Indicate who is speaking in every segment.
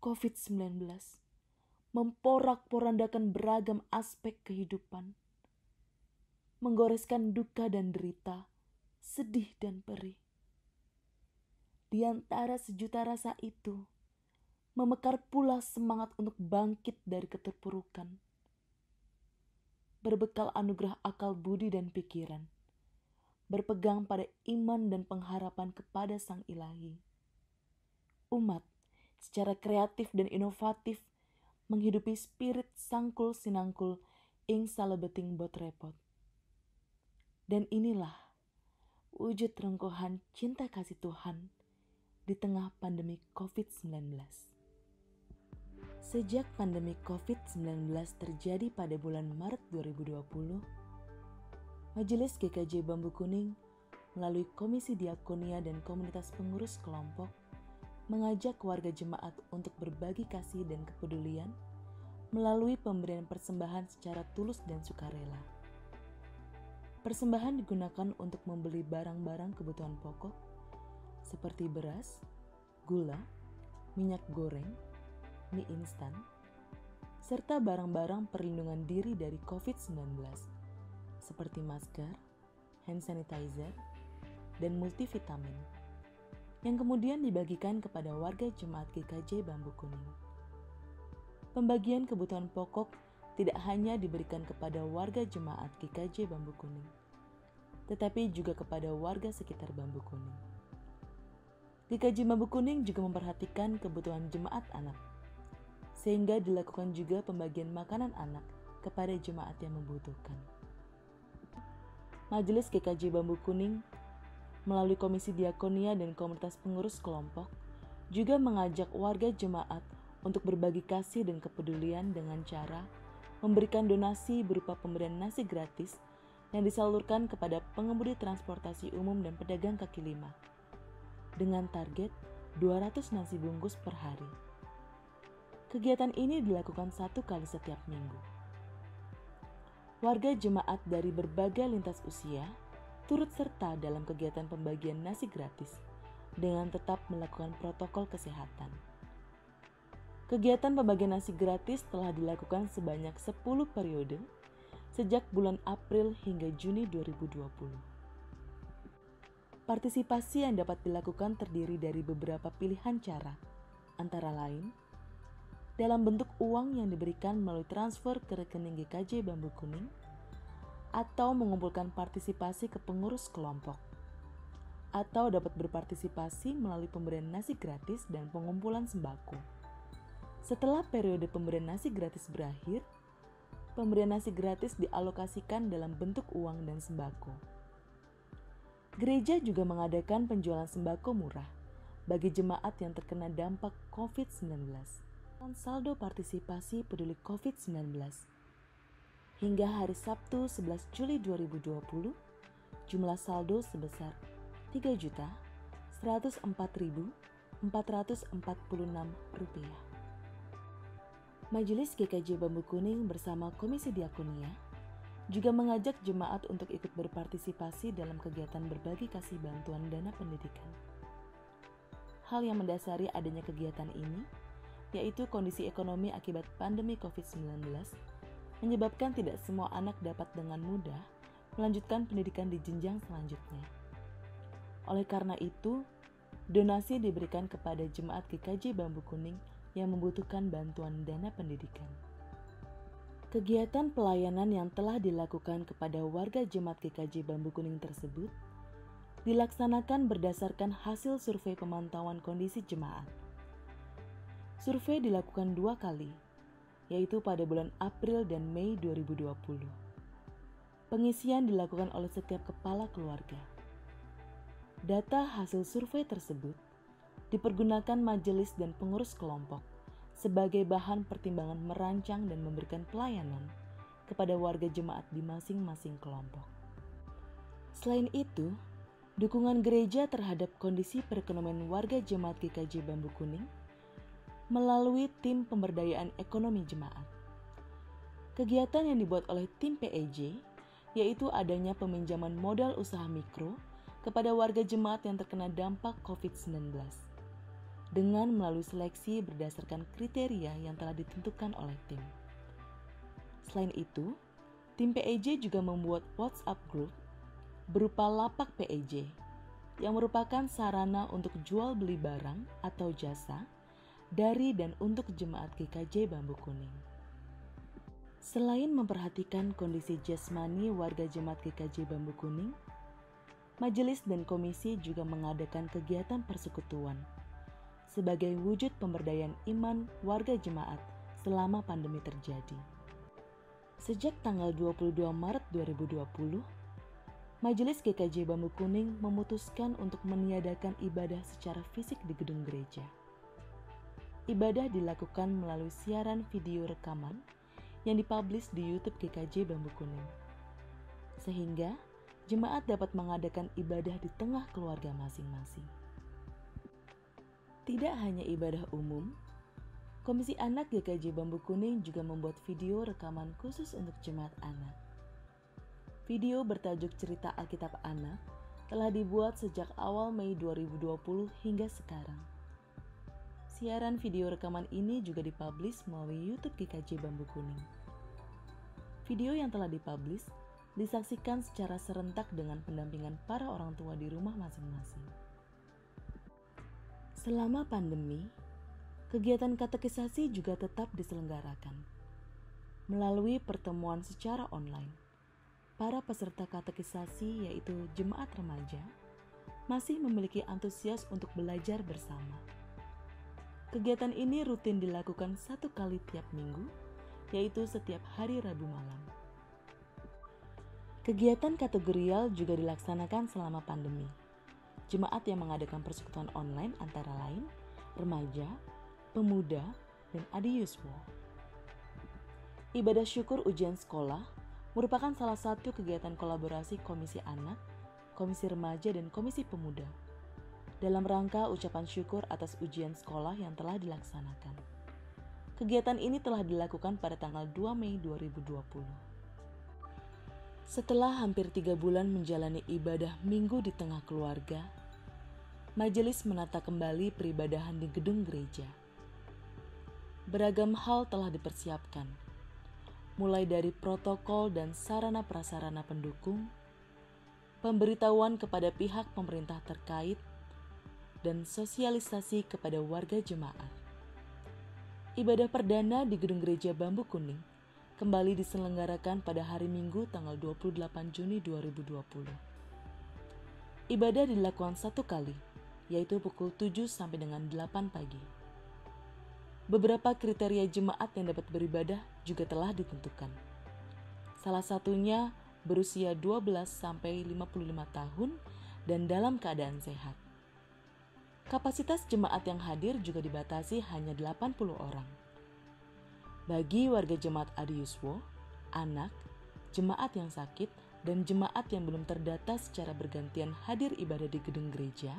Speaker 1: COVID-19 memporak-porandakan beragam aspek kehidupan, menggoreskan duka dan derita, sedih dan perih. Di antara sejuta rasa itu, memekar pula semangat untuk bangkit dari keterpurukan. Berbekal anugerah akal budi dan pikiran, berpegang pada iman dan pengharapan kepada Sang Ilahi. Umat secara kreatif dan inovatif menghidupi spirit sangkul sinangkul ing salebeting bot repot. Dan inilah wujud rengkuhan cinta kasih Tuhan di tengah pandemi COVID-19. Sejak pandemi COVID-19 terjadi pada bulan Maret 2020, Majelis GKJ Bambu Kuning melalui Komisi Diakonia dan Komunitas Pengurus Kelompok mengajak warga jemaat untuk berbagi kasih dan kepedulian melalui pemberian persembahan secara tulus dan sukarela. Persembahan digunakan untuk membeli barang-barang kebutuhan pokok seperti beras, gula, minyak goreng, mie instan, serta barang-barang perlindungan diri dari COVID-19 seperti masker, hand sanitizer, dan multivitamin yang kemudian dibagikan kepada warga jemaat GKJ Bambu Kuning. Pembagian kebutuhan pokok tidak hanya diberikan kepada warga jemaat GKJ Bambu Kuning, tetapi juga kepada warga sekitar Bambu Kuning. GKJ Bambu Kuning juga memperhatikan kebutuhan jemaat anak, sehingga dilakukan juga pembagian makanan anak kepada jemaat yang membutuhkan. Majelis GKJ Bambu Kuning melalui Komisi Diakonia dan Komunitas Pengurus Kelompok juga mengajak warga jemaat untuk berbagi kasih dan kepedulian dengan cara memberikan donasi berupa pemberian nasi gratis yang disalurkan kepada pengemudi transportasi umum dan pedagang kaki lima dengan target 200 nasi bungkus per hari. Kegiatan ini dilakukan 1 kali setiap minggu. Warga jemaat dari berbagai lintas usia turut serta dalam kegiatan pembagian nasi gratis dengan tetap melakukan protokol kesehatan. Kegiatan pembagian nasi gratis telah dilakukan sebanyak 10 periode sejak bulan April hingga Juni 2020. Partisipasi yang dapat dilakukan terdiri dari beberapa pilihan cara, antara lain dalam bentuk uang yang diberikan melalui transfer ke rekening GKJ Bambu Kuning atau mengumpulkan partisipasi ke pengurus kelompok, atau dapat berpartisipasi melalui pemberian nasi gratis dan pengumpulan sembako. Setelah periode pemberian nasi gratis berakhir, pemberian nasi gratis dialokasikan dalam bentuk uang dan sembako. Gereja juga mengadakan penjualan sembako murah bagi jemaat yang terkena dampak COVID-19. Saldo partisipasi peduli COVID-19 hingga hari Sabtu 11 Juli 2020, jumlah saldo sebesar Rp3.104.446. Majelis GKJ Bambu Kuning bersama Komisi Diakonia juga mengajak jemaat untuk ikut berpartisipasi dalam kegiatan berbagi kasih bantuan dana pendidikan. Hal yang mendasari adanya kegiatan ini yaitu kondisi ekonomi akibat pandemi COVID-19 menyebabkan tidak semua anak dapat dengan mudah melanjutkan pendidikan di jenjang selanjutnya. Oleh karena itu, donasi diberikan kepada jemaat GKJ Bambu Kuning yang membutuhkan bantuan dana pendidikan. Kegiatan pelayanan yang telah dilakukan kepada warga jemaat GKJ Bambu Kuning tersebut dilaksanakan berdasarkan hasil survei pemantauan kondisi jemaat. Survei dilakukan 2 kali, yaitu pada bulan April dan Mei 2020. Pengisian dilakukan oleh setiap kepala keluarga. Data hasil survei tersebut dipergunakan majelis dan pengurus kelompok sebagai bahan pertimbangan merancang dan memberikan pelayanan kepada warga jemaat di masing-masing kelompok. Selain itu, dukungan gereja terhadap kondisi perekonomian warga jemaat GKJ Bambu Kuning melalui tim pemberdayaan ekonomi jemaat. Kegiatan yang dibuat oleh tim PEJ yaitu adanya peminjaman modal usaha mikro kepada warga jemaat yang terkena dampak COVID-19. dengan melalui seleksi berdasarkan kriteria yang telah ditentukan oleh tim. Selain itu, tim PEJ juga membuat WhatsApp group berupa lapak PEJ yang merupakan sarana untuk jual beli barang atau jasa dari dan untuk jemaat GKJ Bambu Kuning. Selain memperhatikan kondisi jasmani warga jemaat GKJ Bambu Kuning, majelis dan komisi juga mengadakan kegiatan persekutuan sebagai wujud pemberdayaan iman warga jemaat selama pandemi terjadi. Sejak tanggal 22 Maret 2020, Majelis GKJ Bambu Kuning memutuskan untuk meniadakan ibadah secara fisik di gedung gereja. Ibadah dilakukan melalui siaran video rekaman yang dipublish di YouTube GKJ Bambu Kuning, sehingga jemaat dapat mengadakan ibadah di tengah keluarga masing-masing. Tidak hanya ibadah umum, Komisi Anak GKJ Bambu Kuning juga membuat video rekaman khusus untuk jemaat anak. Video bertajuk Cerita Alkitab Anak telah dibuat sejak awal Mei 2020 hingga sekarang. Siaran video rekaman ini juga dipublish melalui YouTube GKJ Bambu Kuning. Video yang telah dipublish disaksikan secara serentak dengan pendampingan para orang tua di rumah masing-masing. Selama pandemi, kegiatan katekisasi juga tetap diselenggarakan. Melalui pertemuan secara online, para peserta katekisasi yaitu jemaat remaja masih memiliki antusias untuk belajar bersama. Kegiatan ini rutin dilakukan 1 kali tiap minggu, yaitu setiap hari Rabu malam. Kegiatan kategorial juga dilaksanakan selama pandemi. Jemaat yang mengadakan persekutuan online antara lain remaja, pemuda, dan Adi Yuswo. Ibadah syukur ujian sekolah merupakan salah satu kegiatan kolaborasi Komisi Anak, Komisi Remaja, dan Komisi Pemuda dalam rangka ucapan syukur atas ujian sekolah yang telah dilaksanakan. Kegiatan ini telah dilakukan pada tanggal 2 Mei 2020. Setelah hampir 3 bulan menjalani ibadah minggu di tengah keluarga, majelis menata kembali peribadahan di gedung gereja. Beragam hal telah dipersiapkan, mulai dari protokol dan sarana prasarana pendukung, pemberitahuan kepada pihak pemerintah terkait, dan sosialisasi kepada warga jemaat. Ibadah perdana di gedung gereja Bambu Kuning kembali diselenggarakan pada hari Minggu tanggal 28 Juni 2020. Ibadah dilakukan 1 kali, yaitu pukul 7 sampai dengan 8 pagi. Beberapa kriteria jemaat yang dapat beribadah juga telah ditentukan. Salah satunya berusia 12 sampai 55 tahun dan dalam keadaan sehat. Kapasitas jemaat yang hadir juga dibatasi hanya 80 orang. Bagi warga jemaat Adi Yuswo, anak, jemaat yang sakit, dan jemaat yang belum terdata secara bergantian hadir ibadah di gedung gereja,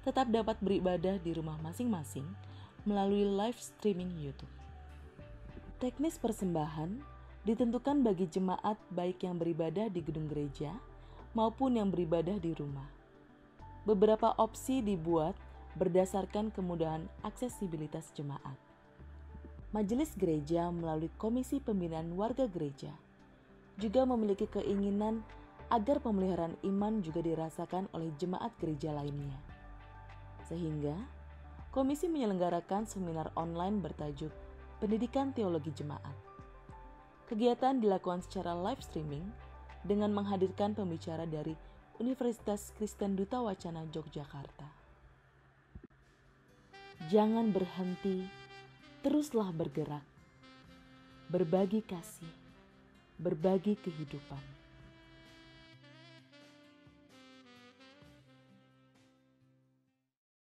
Speaker 1: tetap dapat beribadah di rumah masing-masing melalui live streaming YouTube. Teknis persembahan ditentukan bagi jemaat baik yang beribadah di gedung gereja maupun yang beribadah di rumah. Beberapa opsi dibuat berdasarkan kemudahan aksesibilitas jemaat. Majelis gereja melalui Komisi Pembinaan Warga Gereja juga memiliki keinginan agar pemeliharaan iman juga dirasakan oleh jemaat gereja lainnya. Sehingga, komisi menyelenggarakan seminar online bertajuk Pendidikan Teologi Jemaat. Kegiatan dilakukan secara live streaming dengan menghadirkan pembicara dari Universitas Kristen Duta Wacana Yogyakarta. Jangan berhenti, teruslah bergerak, berbagi kasih, berbagi kehidupan.